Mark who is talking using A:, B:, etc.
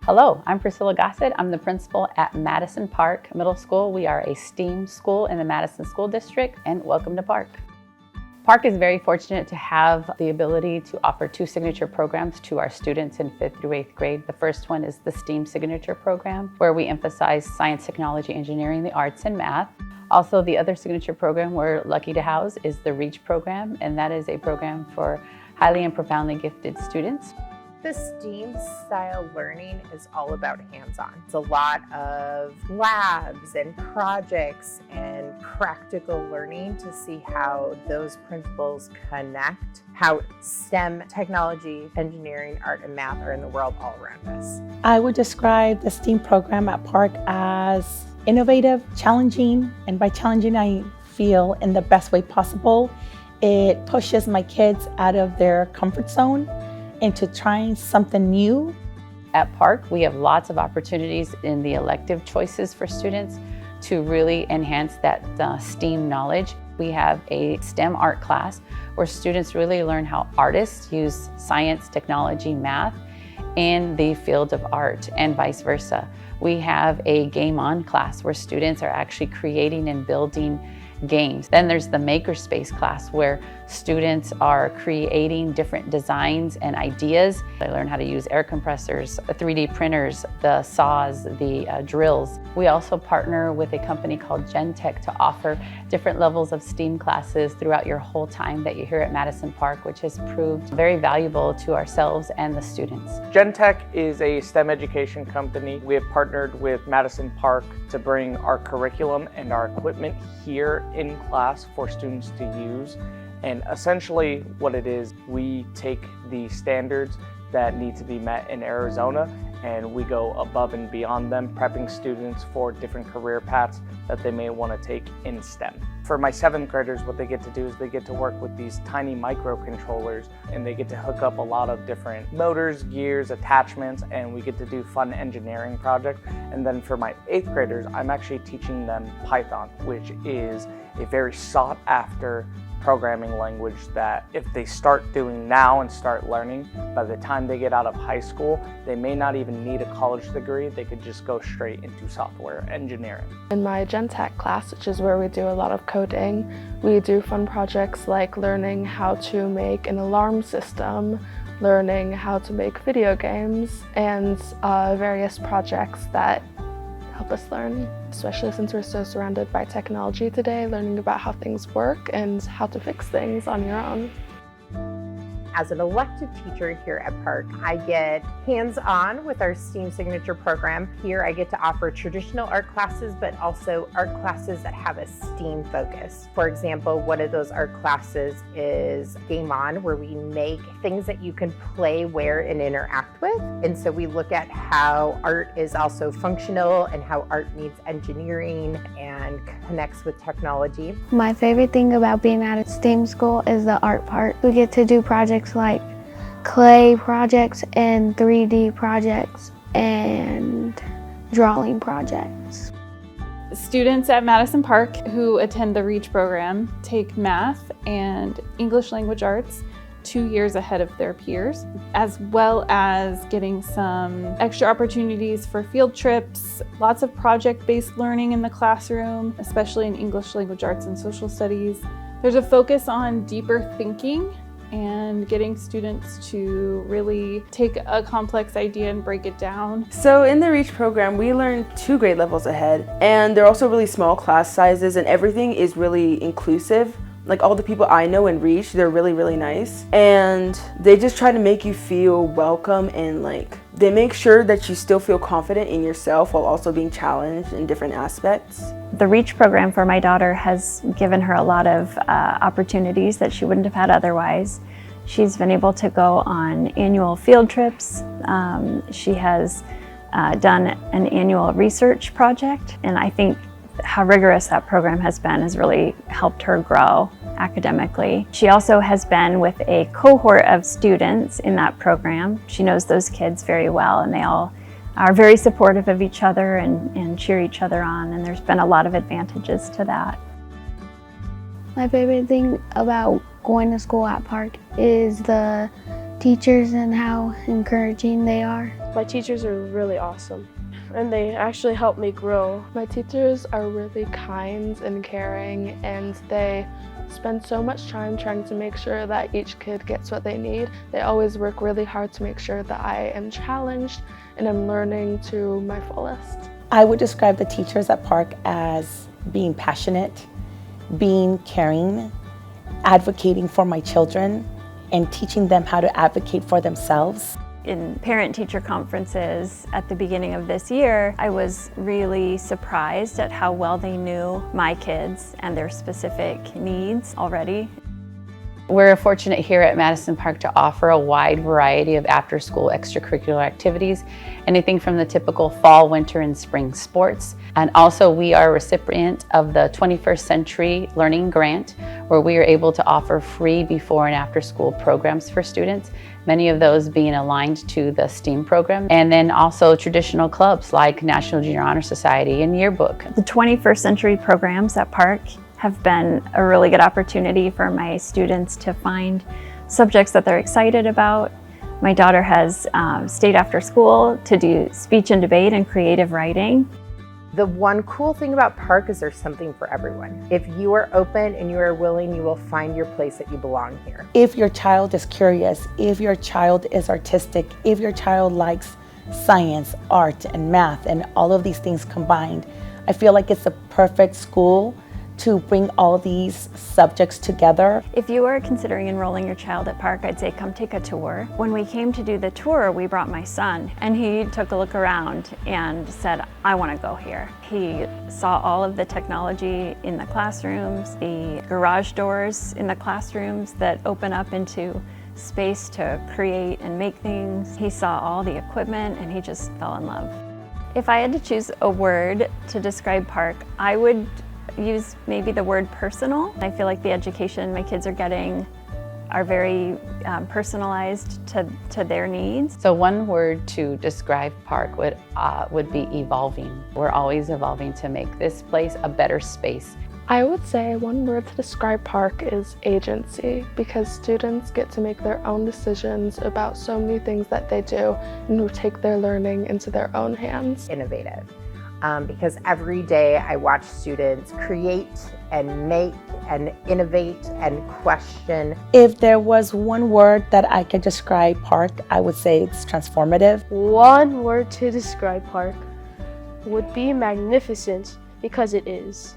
A: Hello, I'm Priscilla Gossett. I'm the principal at Madison Park Middle School. We are a STEAM school in the Madison School District, and welcome to Park. Park is very fortunate to have the ability to offer 2 signature programs to our students in 5th through 8th grade. The first one is the STEAM Signature Program, where we emphasize science, technology, engineering, the arts, and math. Also, the other signature program we're lucky to house is the Reach program, and that is a program for highly and profoundly gifted students.
B: The STEAM style learning is all about hands-on. It's a lot of labs and projects and practical learning to see how those principles connect, how STEM, technology, engineering, art, and math are in the world all around us.
C: I would describe the STEAM program at Park as innovative, challenging, and by challenging I feel in the best way possible. It pushes my kids out of their comfort zone into trying something new.
A: At Park, we have lots of opportunities in the elective choices for students to really enhance that STEAM knowledge. We have a STEM art class where students really learn how artists use science, technology, math in the field of art and vice versa. We have a Game On class where students are actually creating and building games. Then there's the Makerspace class where students are creating different designs and ideas. They learn how to use air compressors, 3D printers, the saws, the drills. We also partner with a company called GenTech to offer different levels of STEAM classes throughout your whole time that you're here at Madison Park, which has proved very valuable to ourselves and the students.
D: GenTech is a STEM education company. We have partnered with Madison Park to bring our curriculum and our equipment here in class for students to use. And essentially what it is, we take the standards that need to be met in Arizona and we go above and beyond them, prepping students for different career paths that they may want to take in STEM. For my 7th graders, what they get to do is they get to work with these tiny microcontrollers and they get to hook up a lot of different motors, gears, attachments, and we get to do fun engineering projects. And then for my 8th graders, I'm actually teaching them Python, which is a very sought after programming language that if they start doing now and start learning, by the time they get out of high school, they may not even need a college degree. They could just go straight into software engineering.
E: In my GenTech class, which is where we do a lot of coding, we do fun projects like learning how to make an alarm system, learning how to make video games, and various projects that help us learn, especially since we're so surrounded by technology today, learning about how things work and how to fix things on your own.
B: As an elective teacher here at Park, I get hands-on with our STEAM signature program. Here I get to offer traditional art classes, but also art classes that have a STEAM focus. For example, one of those art classes is Game On, where we make things that you can play, wear, and interact with. And so we look at how art is also functional and how art needs engineering and connects with technology.
F: My favorite thing about being at a STEAM school is the art part. We get to do projects like clay projects and 3D projects and drawing projects.
G: Students at Madison Park who attend the Reach program take math and English language arts 2 years ahead of their peers, as well as getting some extra opportunities for field trips, lots of project-based learning in the classroom, especially in English language arts and social studies. There's a focus on deeper thinking and getting students to really take a complex idea and break it down.
H: So in the Reach program, we learn 2 grade levels ahead, and they're also really small class sizes and everything is really inclusive. Like all the people I know in Reach, they're really nice, and they just try to make you feel welcome, and like they make sure that you still feel confident in yourself while also being challenged in different aspects.
F: The Reach program for my daughter has given her a lot of opportunities that she wouldn't have had otherwise. She's been able to go on annual field trips. She has done an annual research project, and I think how rigorous that program has been has really helped her grow academically. She also has been with a cohort of students in that program. She knows those kids very well, and they all are very supportive of each other and cheer each other on, and there's been a lot of advantages to that.
I: My favorite thing about going to school at Park is the teachers and how encouraging they are.
J: My teachers are really awesome, and they actually help me grow.
E: My teachers are really kind and caring, and they spend so much time trying to make sure that each kid gets what they need. They always work really hard to make sure that I am challenged and I'm learning to my fullest.
C: I would describe the teachers at Park as being passionate, being caring, advocating for my children, and teaching them how to advocate for themselves.
F: In parent-teacher conferences at the beginning of this year, I was really surprised at how well they knew my kids and their specific needs already.
A: We're fortunate here at Madison Park to offer a wide variety of after-school extracurricular activities, anything from the typical fall, winter, and spring sports. And also we are a recipient of the 21st Century Learning Grant, where we are able to offer free before and after school programs for students, many of those being aligned to the STEAM program, and then also traditional clubs like National Junior Honor Society and Yearbook.
F: The 21st Century programs at Park have been a really good opportunity for my students to find subjects that they're excited about. My daughter has stayed after school to do speech and debate and creative writing.
B: The one cool thing about Park is there's something for everyone. If you are open and you are willing, you will find your place that you belong here.
C: If your child is curious, if your child is artistic, if your child likes science, art, and math, and all of these things combined, I feel like it's a perfect school to bring all these subjects together.
F: If you are considering enrolling your child at Park, I'd say come take a tour. When we came to do the tour, we brought my son, and he took a look around and said, I want to go here. He saw all of the technology in the classrooms, the garage doors in the classrooms that open up into space to create and make things. He saw all the equipment and he just fell in love. If I had to choose a word to describe Park, I would use maybe the word personal. I feel like the education my kids are getting are very personalized to their needs.
A: So one word to describe Park would be evolving. We're always evolving to make this place a better space.
E: I would say one word to describe Park is agency, because students get to make their own decisions about so many things that they do and who take their learning into their own hands.
B: Innovative. Because every day I watch students create and make and innovate and question.
C: If there was one word that I could describe Park, I would say it's transformative.
J: One word to describe Park would be magnificent, because it is.